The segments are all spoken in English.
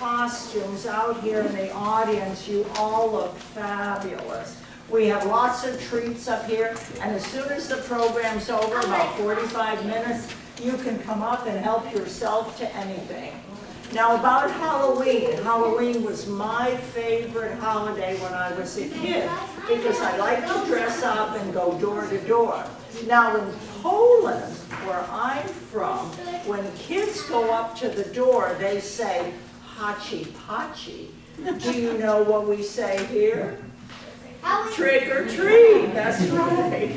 costumes out here in the audience. You all look fabulous. We have lots of treats up here, and as soon as the program's over, about 45 minutes, you can come up and help yourself to anything. Now about Halloween. Halloween was my favorite holiday when I was a kid because I like to dress up and go door to door. Now in Poland, where I'm from, when kids go up to the door, they say, Hachi Pachi. Do you know what we say here? Trick or treat, that's right.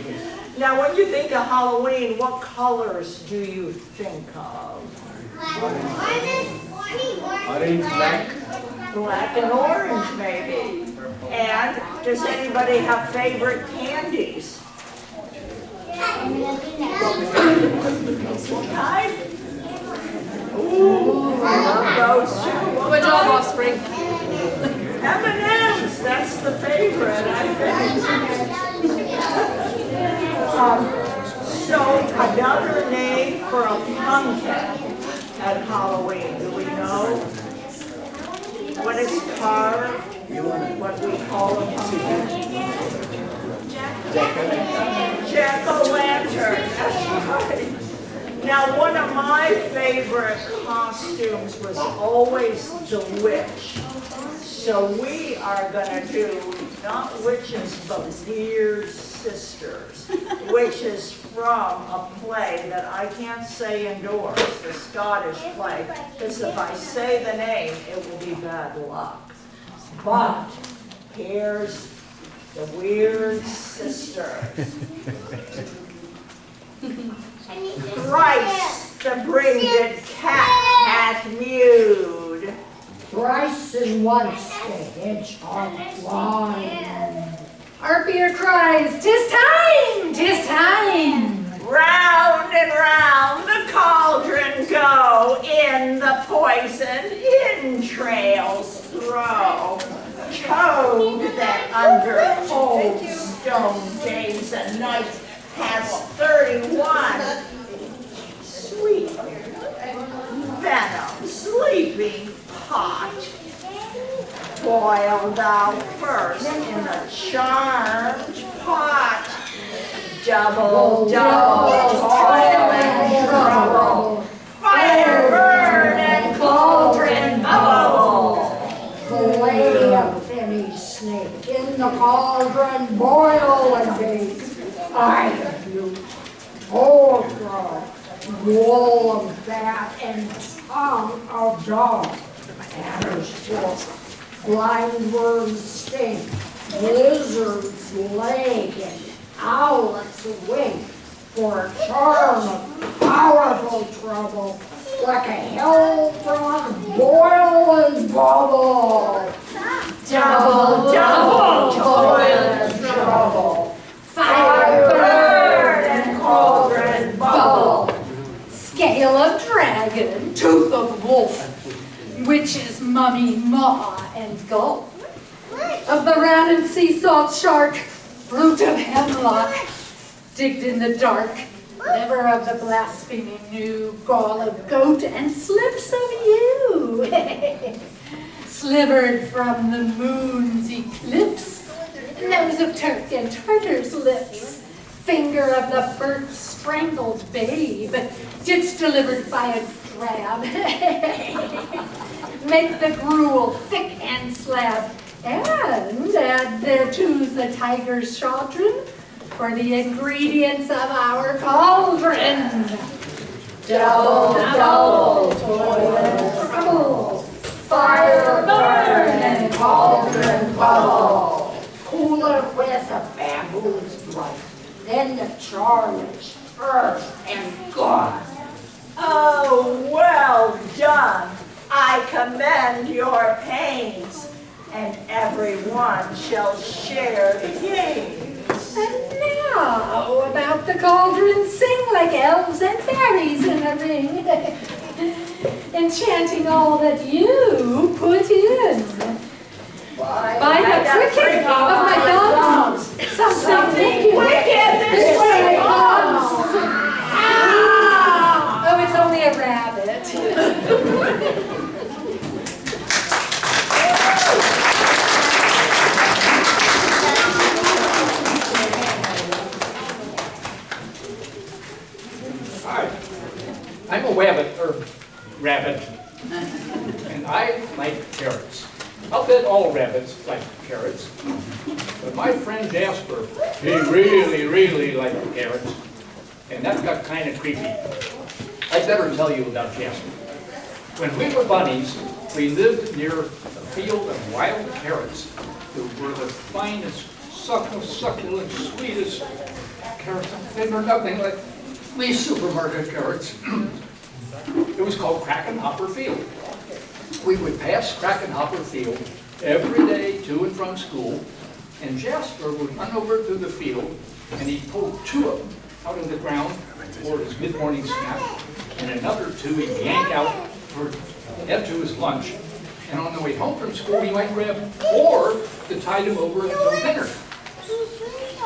Now when you think of Halloween, what colors do you think of? Orange, black. Black and orange, maybe. And does anybody have favorite candies? What kind? Ooh, I love those too. Good job, offspring. M&M's, that's the favorite, I think. So another name for a pumpkin at Halloween, do we know? When it's carved, what we call a pumpkin? Jack-o'-lantern, that's right. Now one of my favorite costumes was always the witch. So we are going to do not witches, but weird sisters. Witches from a play that I can't say indoors, the Scottish play, because if I say the name, it will be bad luck. But here's the weird sisters. Thrice the brinded cat hath mewed. Thrice and once the hedgehog whined. Harpier cries, 'tis time, 'tis time. Round and round the cauldron go, in the poisoned entrails throw. Toad that under cold stone days and nights has 31 sweet venom sleeping pot. Boil thou first in the charmed pot. Double, double, toil and trouble. Fire burn and cauldron bubble. Fillet a finny snake in the cauldron, boil and bake. Eye of you, toe of frog, wool of bat, and tongue of dog. Adder's fork, blind worm's sting, lizard's leg, and owlet's wing, for a charm of powerful trouble, like a hell-frog boil and bubble. Double, double, toil and trouble. Fire burn and cauldron bubble. Scale of dragon, tooth of wolf, witch's mummy, maw, and gulp. Of the rat and sea salt shark, root of hemlock, digged in the dark, liver of the blaspheming new, gall of goat, and slips of yew. Slivered from the moon's eclipse, nose of Turk and Tartar's lips, finger of the burnt, strangled babe, ditch delivered by a drab. Make the gruel thick and slab, and add thereto the tiger's chaudron for the ingredients of our cauldron. Double, double, toil and trouble, fire burn and cauldron bubble. Cool it with a bamboo's blood, then the charge first and gone. Oh, well done. I commend your pains, and everyone shall share the gains. And now about the cauldron, sing like elves and fairies in a ring, enchanting all that you put in. By the cricket of my thumbs, something wicked this way comes. Oh, it's only a rabbit. rabbit, and I like carrots. I'll bet all rabbits like carrots. But my friend Jasper, he really liked carrots. And that got kind of creepy. I better tell you about Jasper. When we were bunnies, we lived near a field of wild carrots that were the finest, succulent, sweetest carrots. They were nothing like these supermarket carrots. It was called Krakenhopper Field. We would pass Krakenhopper Field every day to and from school, and Jasper would run over to the field, and he'd pull 2 of them out of the ground for his mid-morning snack, and another 2 he'd yank out for head to his lunch. And on the way home from school, he might grab 4 to tide him over until dinner.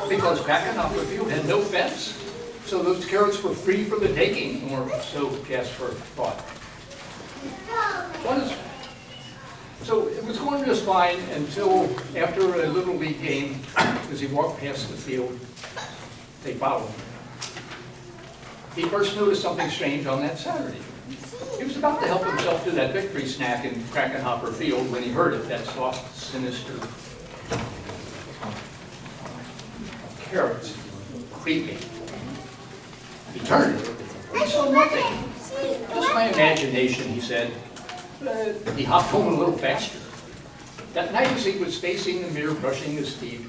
Because Krakenhopper Field had no fence, so those carrots were free for the taking, or so Jasper thought. So it was going just fine until after a Little League game, as he walked past the field, they followed him. He first noticed something strange on that Saturday. He was about to help himself to that victory snack in Krakenhopper Field when he heard it, that soft, sinister carrots creeping. He turned. He saw nothing. Just my imagination, he said. He hopped home a little faster. That night as he was facing the mirror, brushing his teeth,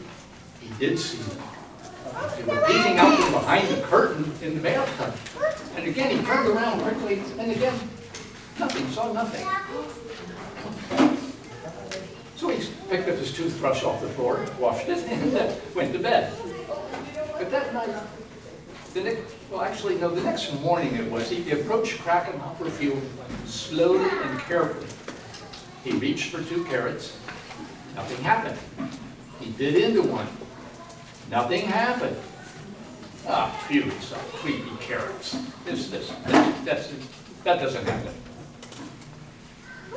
he did see them. They were peeking out from behind the curtain in the bathtub. And again, he turned around quickly, and again, nothing, saw nothing. So he picked up his toothbrush off the floor, washed it, and went to bed. But that night, the next morning it was, he approached Krakenhopper Field slowly and carefully. He reached for 2 carrots. Nothing happened. He bit into one. Nothing happened. Ah, phew, some creepy carrots. That doesn't happen.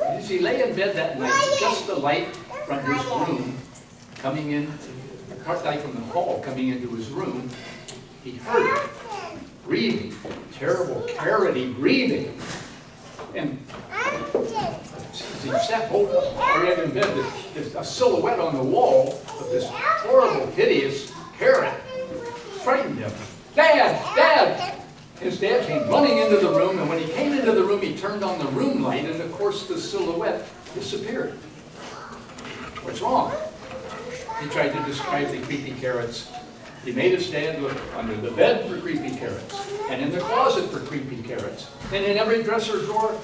As he lay in bed that night, just the light from his room coming in, the light from the hall coming into his room, he heard it breathing, terrible carroty breathing. And as he sat bolt upright in bed, there's a silhouette on the wall of this horrible, hideous carrot frightened him. Dad! Dad! His dad came running into the room, and when he came into the room, he turned on the room light, and of course the silhouette disappeared. What's wrong? He tried to describe the creepy carrots. He made his dad look under the bed for creepy carrots, and in the closet for creepy carrots, and in every dresser drawer,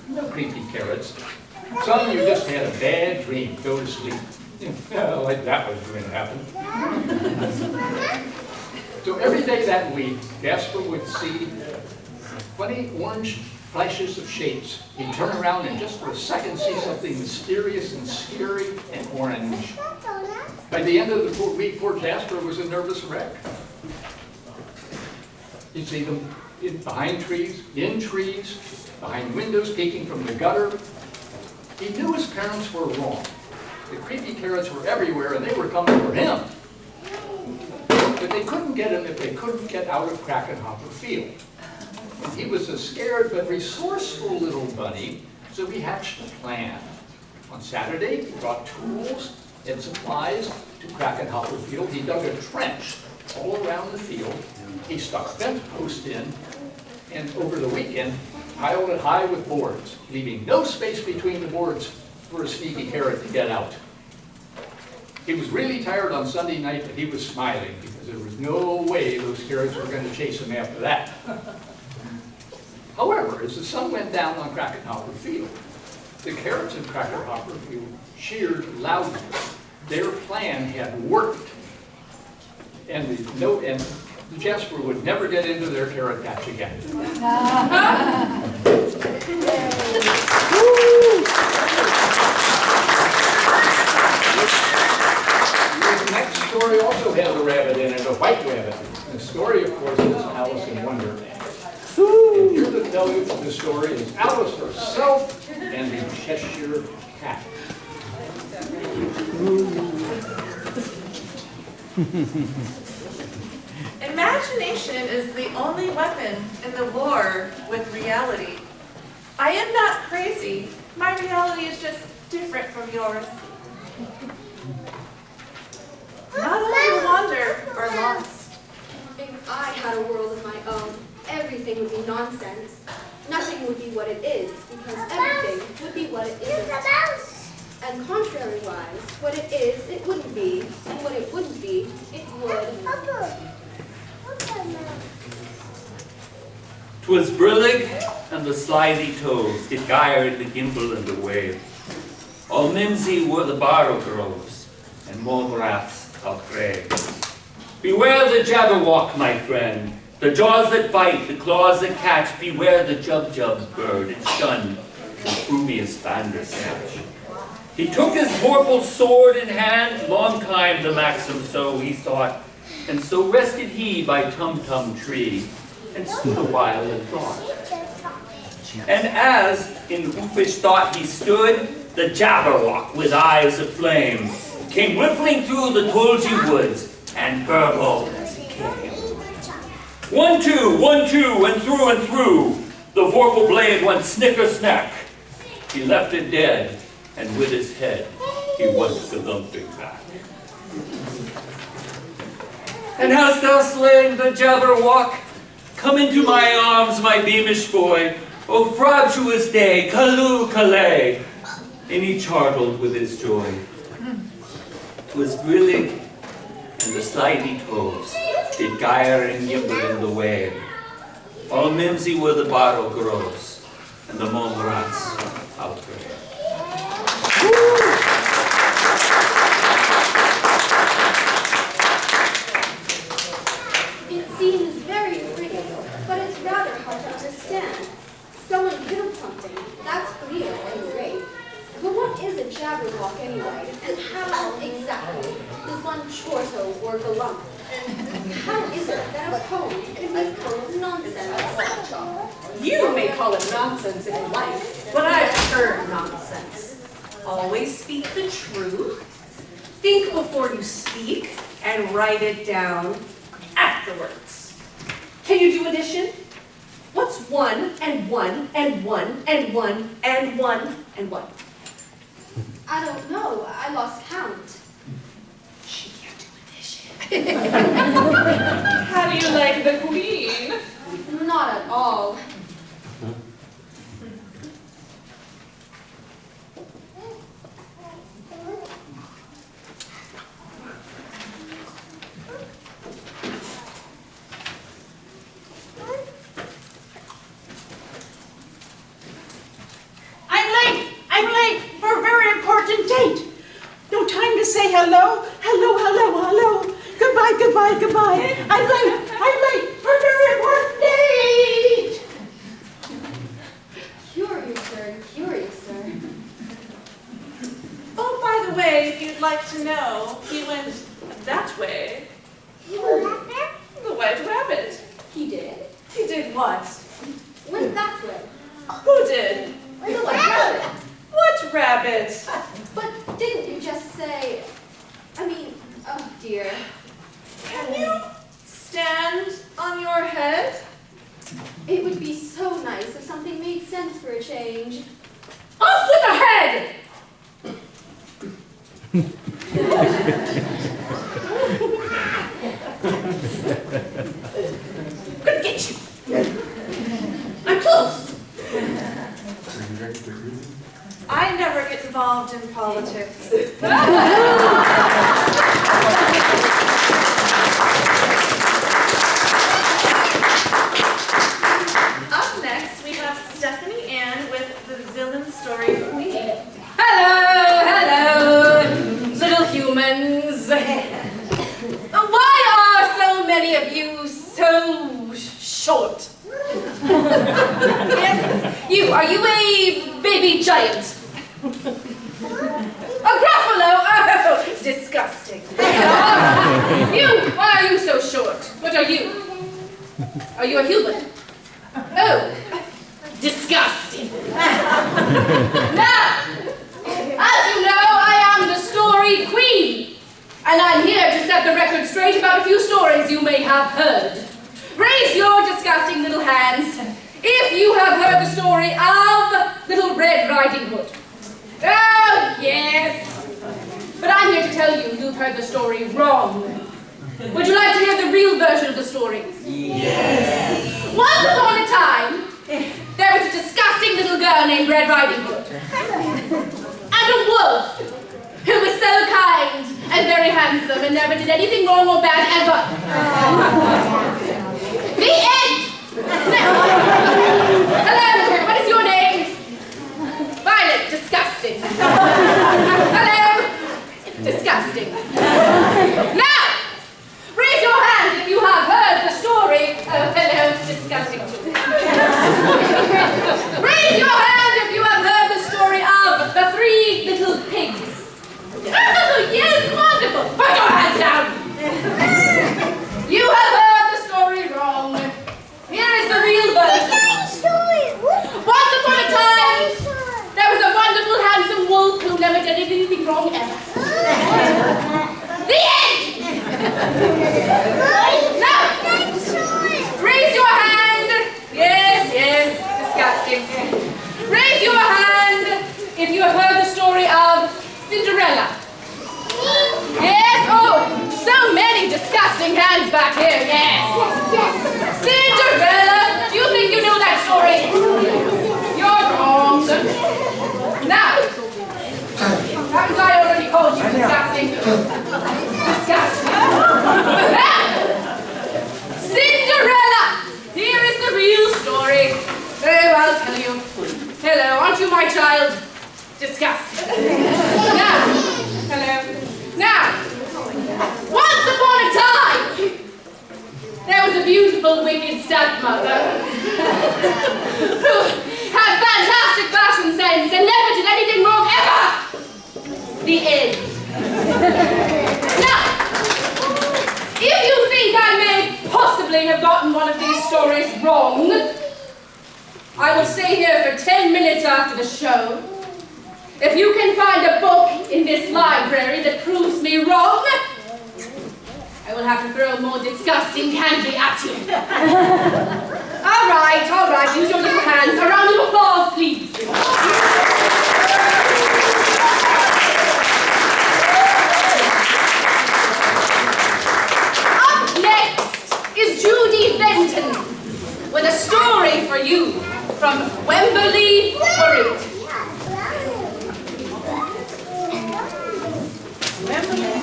no creepy carrots. Son, you just had a bad dream. Go to sleep. Like that was going to happen. So every day that week, Jasper would see funny orange flashes of shapes. He'd turn around and just for a second see something mysterious and scary and orange. By the end of the week, poor Jasper was a nervous wreck. You'd see them behind trees, in trees, behind windows, peeking from the gutter. He knew his parents were wrong. The creepy carrots were everywhere, and they were coming for him. But they couldn't get him if they couldn't get out of Krakenhopper Field. He was a scared but resourceful little bunny, so he hatched a plan. On Saturday, he brought tools and supplies to Krakenhopper Field. He dug a trench all around the field. He stuck fence posts in, and over the weekend, piled it high with boards, leaving no space between the boards for a sneaky carrot to get out. He was really tired on Sunday night, but he was smiling because there was no way those carrots were going to chase him after that. However, as the sun went down on Krakenhopper Field, the carrots in Krakenhopper Field cheered loudly. Their plan had worked. And Jasper would never get into their carrot patch again. The next story also has a rabbit in it, a white rabbit. The story, of course, is Alice in Wonderland. And here to tell you the story is Alice herself and the Cheshire Cat. Imagination is the only weapon in the war with reality. I am not crazy. My reality is just different from yours. Not only wander or lost. If I had a world of my own, everything would be nonsense. Nothing would be what it is, because everything would be what it isn't. And contrary-wise, what it is, it wouldn't be, and what it wouldn't be, it would. 'Twas brillig and the slithy toves did gyre in the gimble and the wave. All mimsy were the barrow groves, and moonraths of grey. Beware the jabberwock, my friend, the jaws that bite, the claws that catch. Beware the jub-jub bird, and shun the frumious bandersnatch. He took his vorpal sword in hand, long time the maxim so he thought, and so rested he by tum-tum tree, and stood a while in thought. And as in whoofish thought he stood, the jabberwock with eyes of flame came whiffling through the tulgey woods, and burbled as he came. 1, 2, 1, 2, and through, the vorpal blade went snicker-snack. He left it dead, and with his head he went galumping back. And hast thou slain the jabberwock? Come into my arms, my beamish boy. O frabjous day, callooh, calais. And he chortled with his joy. 'Twas brillig and the slithy toves did gyre and gimble in the wave. All mimsy were the barrow groves, and the moonrats outgrave. It seems very pretty, but it's rather hard to understand. Someone killed something, that's clear and great. But what is a jabberwock anyway? And how exactly does one chortle or galump? And how is it that a poem can be full of nonsense? You may call it nonsense if you like, but I've heard nonsense. Always speak the truth. Think before you speak, and write it down afterwards. Can you do addition? What's 1 and 1 and 1 and 1 and 1 and 1? I don't know. I lost count. She can't do addition. How do you like the queen? Not at all. I'm late for a very important date. No time to say hello, hello, hello, hello. Goodbye, goodbye, goodbye. I'm late for a very important date. Curious, sir. Oh, by the way, if you'd like to know, he went that way. The white rabbit. He did? He did what? Went that way. Who did? The white rabbit. What rabbit? But didn't you just say, oh dear. Can you stand on your head? It would be so nice if something made sense for a change. Off with the head! Gonna get you. I'm close. I never get involved in politics. Up next, we have Stephanie Ann with the villain story queen. Hello, little humans. Why are so many of you so short? Are you a baby giant? A gruffalo? Oh, it's disgusting. Why are you so short? What are you? Are you a human? Oh, disgusting. Now, as you know, I am the story queen, and I'm here to set the record straight about a few stories you may have heard. Raise your disgusting little hands if you have heard the story of Little Red Riding Hood. Oh, yes. But I'm here to tell you you've heard the story wrong. Would you like to hear the real version of the story? Yes. Once upon a time, there was a disgusting little girl named Red Riding Hood. And a wolf who was so kind and very handsome and never did anything wrong or bad ever. The end! Hello, what is your name? Violet, disgusting. Hello, disgusting. Now, raise your hand if you have heard the story. Oh, hello, disgusting too. Raise your hand if you have heard the story of the 3 little pigs. Oh, yes, wonderful. Put your hands down. You have heard the story wrong. Here is the real version. Once upon a time, there was a wonderful, handsome wolf who never did anything wrong ever. The end! Now, raise your hand. Yes, yes, disgusting. Raise your hand if you have heard the story of Cinderella. Yes, oh, so many disgusting hands back here, yes. Cinderella, do you think you knew that story? You're wrong. Now, haven't I already called you disgusting? Disgusting. Now, Cinderella, here is the real story. Oh, I'll tell you. Hello, aren't you my child? Disgusting. Now, hello. Now, once upon a time, there was a beautiful, wicked stepmother who had fantastic fashion sense and never did anything wrong ever. The end. Now, if you think I may possibly have gotten one of these stories wrong, I will stay here for 10 minutes after the show. If you can find a book in this library that proves me wrong, I will have to throw more disgusting candy at you. All right, use your little hands. A round of applause, please. Up next is Judy Benton with a story for you from Wembley, Warwick. Wembley,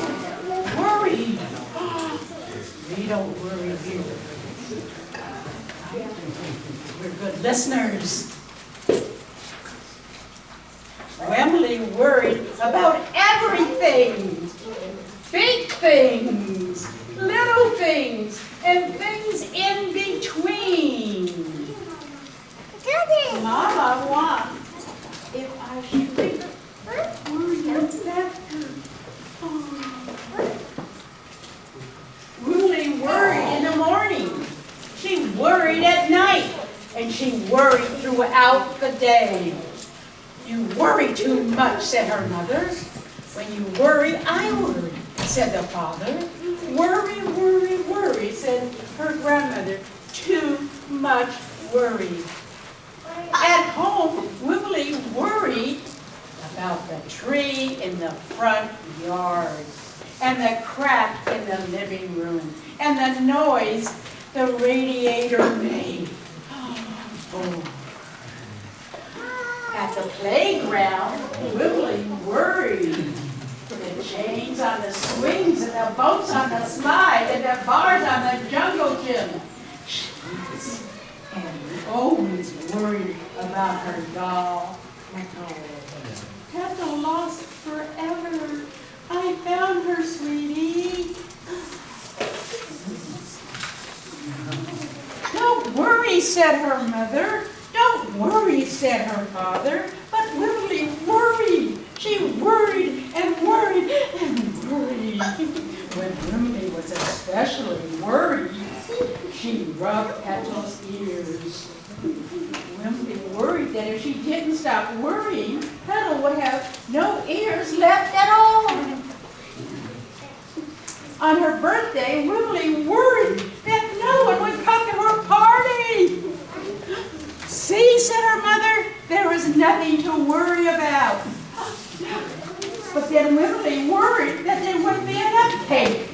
worried. We don't worry here. We're good listeners. Wembley worried about everything. Big things, little things, and things in between. Mama wants if I should worry left her. Really worried in the morning. She worried at night. And she worried throughout the day. You worry too much, said her mother. When you worry, I worry, said the father. Worry, worry, worry, said her grandmother. Too much worry. At home, Willie worried about the tree in the front yard, and the crack in the living room, and the noise the radiator made. Oh. At the playground, Willie worried. The chains on the swings, and the boats on the slide, and the bars on the jungle gym. And always worried about her doll. Peppa lost forever. I found her, sweetie. Don't worry, said her mother. Don't worry, said her father. But Willie worried. She worried and worried and worried. When Willie was especially worried, she rubbed Petal's ears. Willie worried that if she didn't stop worrying, Petal would have no ears left at all. On her birthday, Willie worried that no one would come to her party. said her mother, there was nothing to worry about. But then Wimberly worried that there wouldn't be enough cake.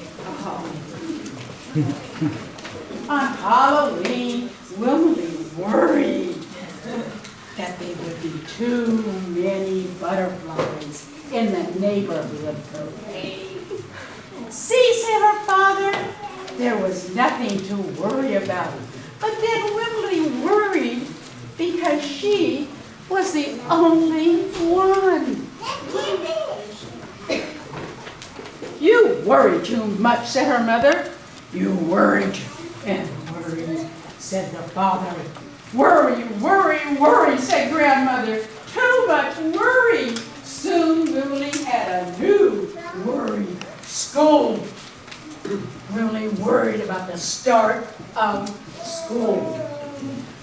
On Halloween, Wimberly worried that there would be too many butterflies in the neighborhood parade. See, said her father, there was nothing to worry about. But then Wimberly worried because she was the only one. You worry too much, said her mother. You worried and worried, said the father. Worry, worry, worry, said grandmother. Too much worry. Soon Wimberly had a new worry. School. Wimberly worried about the start of school.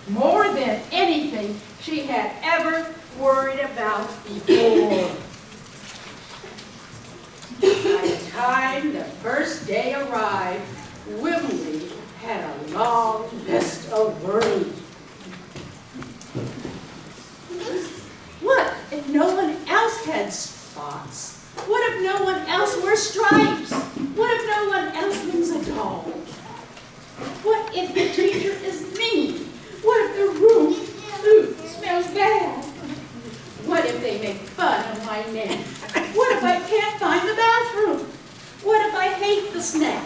More than anything she had ever worried about before. By the time the first day arrived, Wimberly had a long list of worries. What if no one else had spots? What if no one else wore stripes? What if no one else wins a doll? What if the teacher is mean? What if the room smells bad? What if they make fun of my name? What if I can't find the bathroom? What if I hate the snack?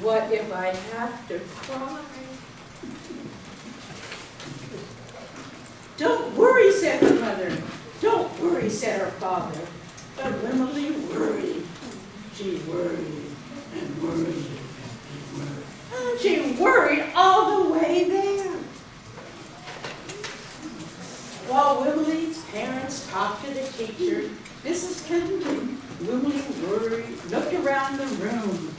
What if I have to cry? Don't worry, said her mother. Don't worry, said her father. But Wimberly worried. She worried and worried and worried. She worried all the way there. While Wimberly's parents talked to the teacher, Mrs. Pendleton, Wimberly worried, looked around the room.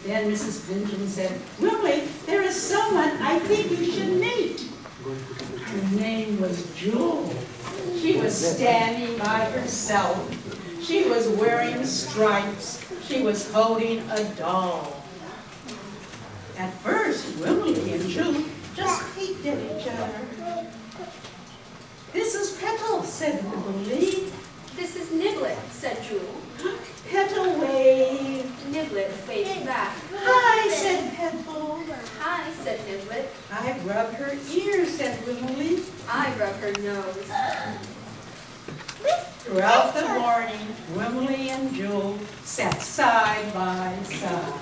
Then Mrs. Pendleton said, Wimberly, there is someone I think you should meet. Her name was Jewel. She was standing by herself. She was wearing stripes. She was holding a doll. At first, Wimberly and Jewel just peeked at each other. This is Petal, said Wimberly. This is Niblet, said Jewel. Petal waved. Niblet waved back. Hi, said Petal. Hi, said Niblet. I rubbed her ears, said Wimberly. I rub her nose. Throughout the morning, Wimberly and Jewel sat side by side.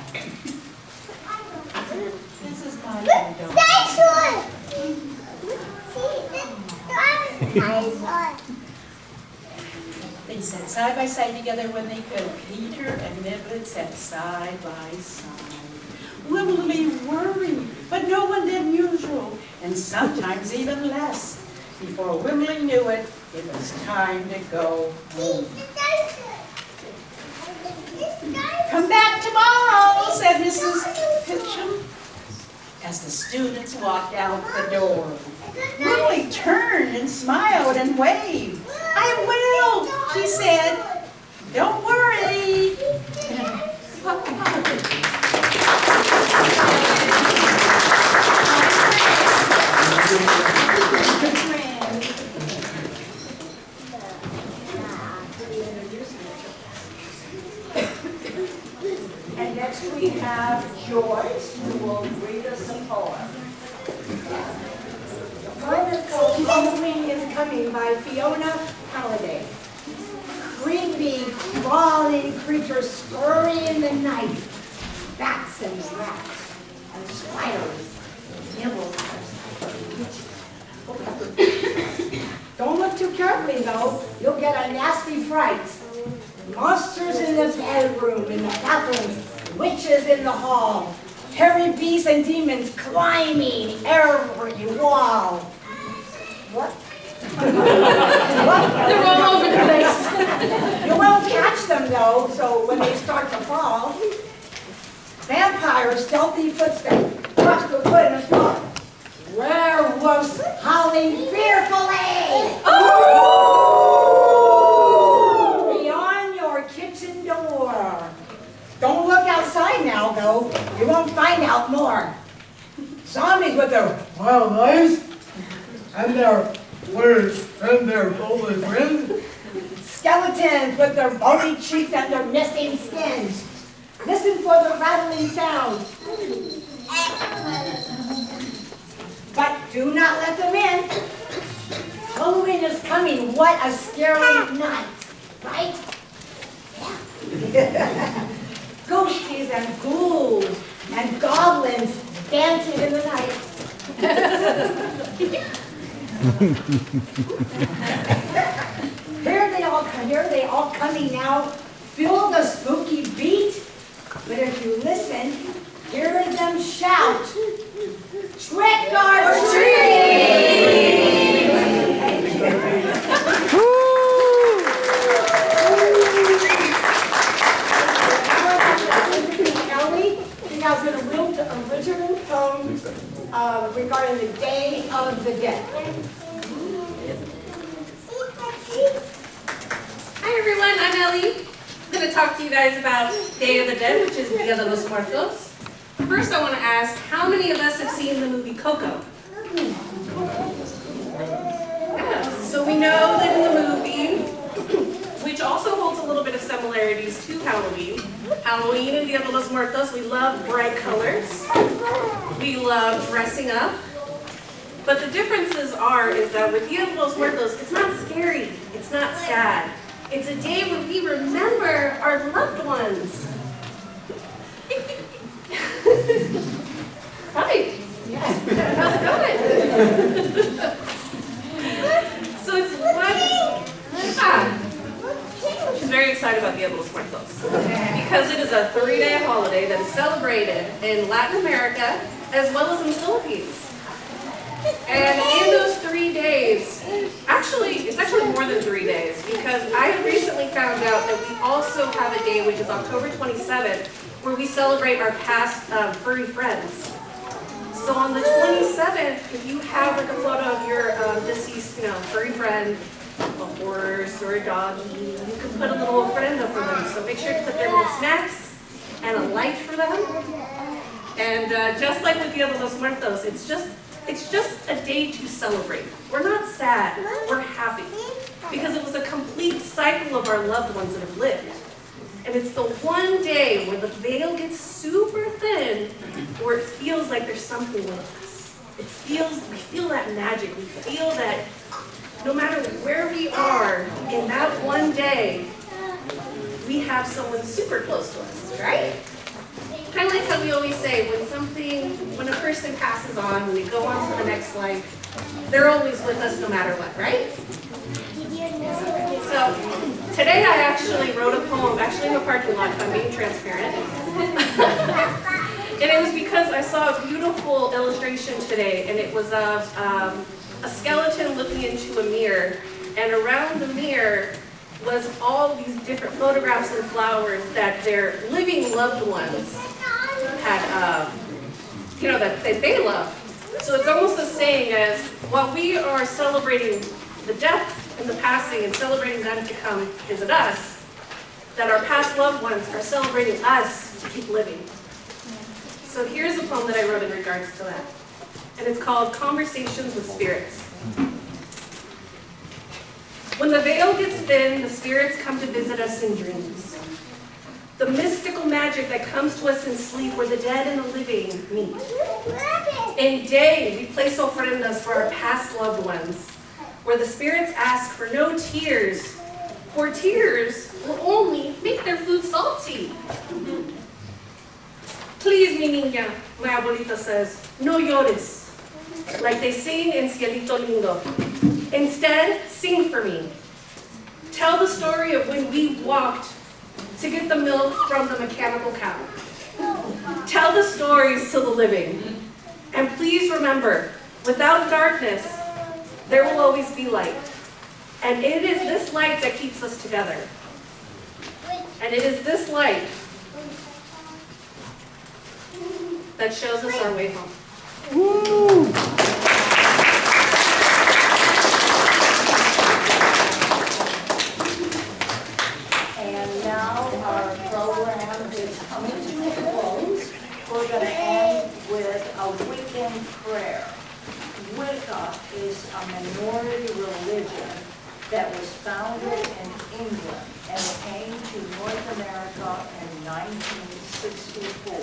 This is my little dog. They sat side by side together when they could. Peter and Niblet sat side by side. Wimberly worried, but no one did usual, and sometimes even less. Before Wimberly knew it, it was time to go home. Come back tomorrow, said Mrs. Pitcham, as the students walked out the door. Wimberly turned and smiled and waved. I will, she said. Don't worry. And next we have Joyce, who will read us a poem. Mine is called Halloween is Coming by Fiona Halliday. Creepy, crawling creatures scurry in the night. Bats and rats and spiders nibble us. Don't look too carefully though, you'll get a nasty fright. Monsters in the bedroom, in the bathroom, witches in the hall, hairy beasts and demons climbing every wall. What? They're all over the place. You won't catch them though, so when they start to fall, vampires, stealthy footsteps, cross the foot and fall. Werewolves howling fearfully. Beyond your kitchen door. Don't look outside now though, you won't find out more. Zombies with their wild eyes, and their bullet friends. Skeletons with their bony cheeks and their missing skins. Listen for the rattling sound. But do not let them in. Halloween is coming. What a scary night, right? Yeah. Ghosties and ghouls and goblins dancing in the night. Here they all coming now. Feel the spooky beat. But if you listen, hear them shout, "Trick or treat!" Ellie, he has an original poem regarding the Day of the Dead. Hi everyone, I'm Ellie. I'm going to talk to you guys about Day of the Dead, which is Dia de los Muertos. First I want to ask, how many of us have seen the movie Coco? Yeah, so we know that in the movie, which also holds a little bit of similarities to Halloween, Halloween and Dia de los Muertos, we love bright colors. We love dressing up. But the differences is that with Dia de los Muertos, it's not scary, it's not sad. It's a day when we remember our loved ones. Hi. Yeah. How's it going? So it's she's very excited about Dia de los Muertos because it is a 3-day holiday that is celebrated in Latin America as well as in the Philippines. And in those 3 days, it's actually more than 3 days, because I recently found out that we also have a day, which is October 27th, where we celebrate our past furry friends. So on the 27th, if you have like a photo of your deceased, furry friend, a horse or a doggy, you can put a little ofrenda for them. So make sure to put their little snacks and a light for them. And just like with Dia de los Muertos, it's just a day to celebrate. We're not sad, we're happy. Because it was a complete cycle of our loved ones that have lived. And it's the one day where the veil gets super thin, where it feels like there's something with us. We feel that magic. We feel that no matter where we are in that one day, we have someone super close to us, right? Kind of like how we always say, when a person passes on, when they go on to the next life, they're always with us no matter what, right? So, today I actually wrote a poem, actually in the parking lot, if I'm being transparent. And it was because I saw a beautiful illustration today, and it was of a skeleton looking into a mirror, and around the mirror was all these different photographs and flowers that their living loved ones had, that they love. So it's almost a saying as, while we are celebrating the death and the passing and celebrating them to come visit us, that our past loved ones are celebrating us to keep living. So here's a poem that I wrote in regards to that. And it's called Conversations with Spirits. When the veil gets thin, the spirits come to visit us in dreams. The mystical magic that comes to us in sleep, where the dead and the living meet. In day, we place ofrendas for our past loved ones, where the spirits ask for no tears, for tears will only make their food salty. Please, mi niña, my abuelita says, no llores, like they sing in Cielito Lindo. Instead, sing for me. Tell the story of when we walked to get the milk from the mechanical cow. Tell the stories to the living. And please remember, without darkness, there will always be light. And it is this light that keeps us together. And it is this light that shows us our way home. Woo! And now our program is coming to a close. We're going to end with a weekend prayer. With Wicca is a minority religion that was founded in England and came to North America in 1964.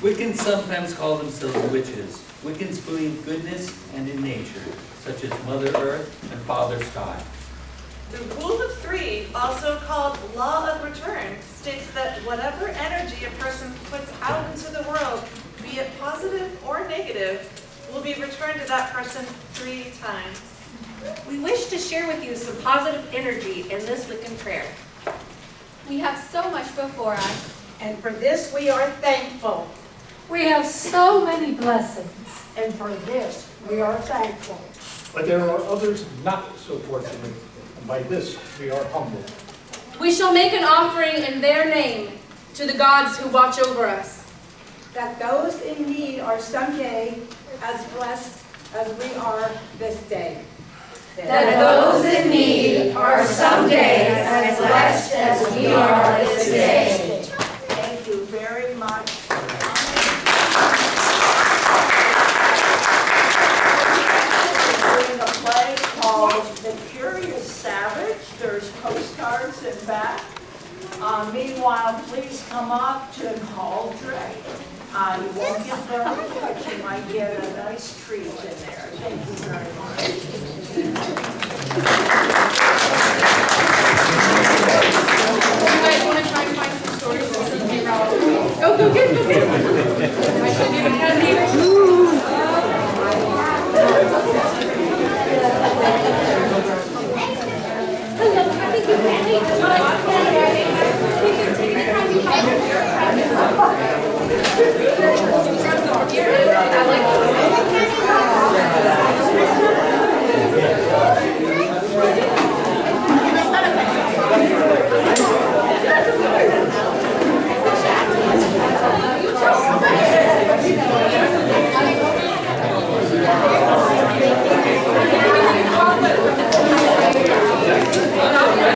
Wiccans sometimes call themselves witches. Wiccans believe goodness and in nature, such as Mother Earth and Father Sky. The rule of three, also called law of return, states that whatever energy a person puts out into the world, be it positive or negative, will be returned to that person 3 times. We wish to share with you some positive energy in this Wiccan prayer. We have so much before us. And for this we are thankful. We have so many blessings. And for this, we are thankful. But there are others not so fortunate, and by this we are humbled. We shall make an offering in their name to the gods who watch over us. That those in need are someday as blessed as we are this day. That those in need are someday as blessed as we are this day. Thank you very much. We're doing a play called The Curious Savage. There's postcards in back. Meanwhile, please come up to Cauldron. You won't get very much, but you might get a nice treat in there. Thank you very much. You guys want to try and find some stories to see about? Go get them. I should give a hand here. Hello, happy good morning.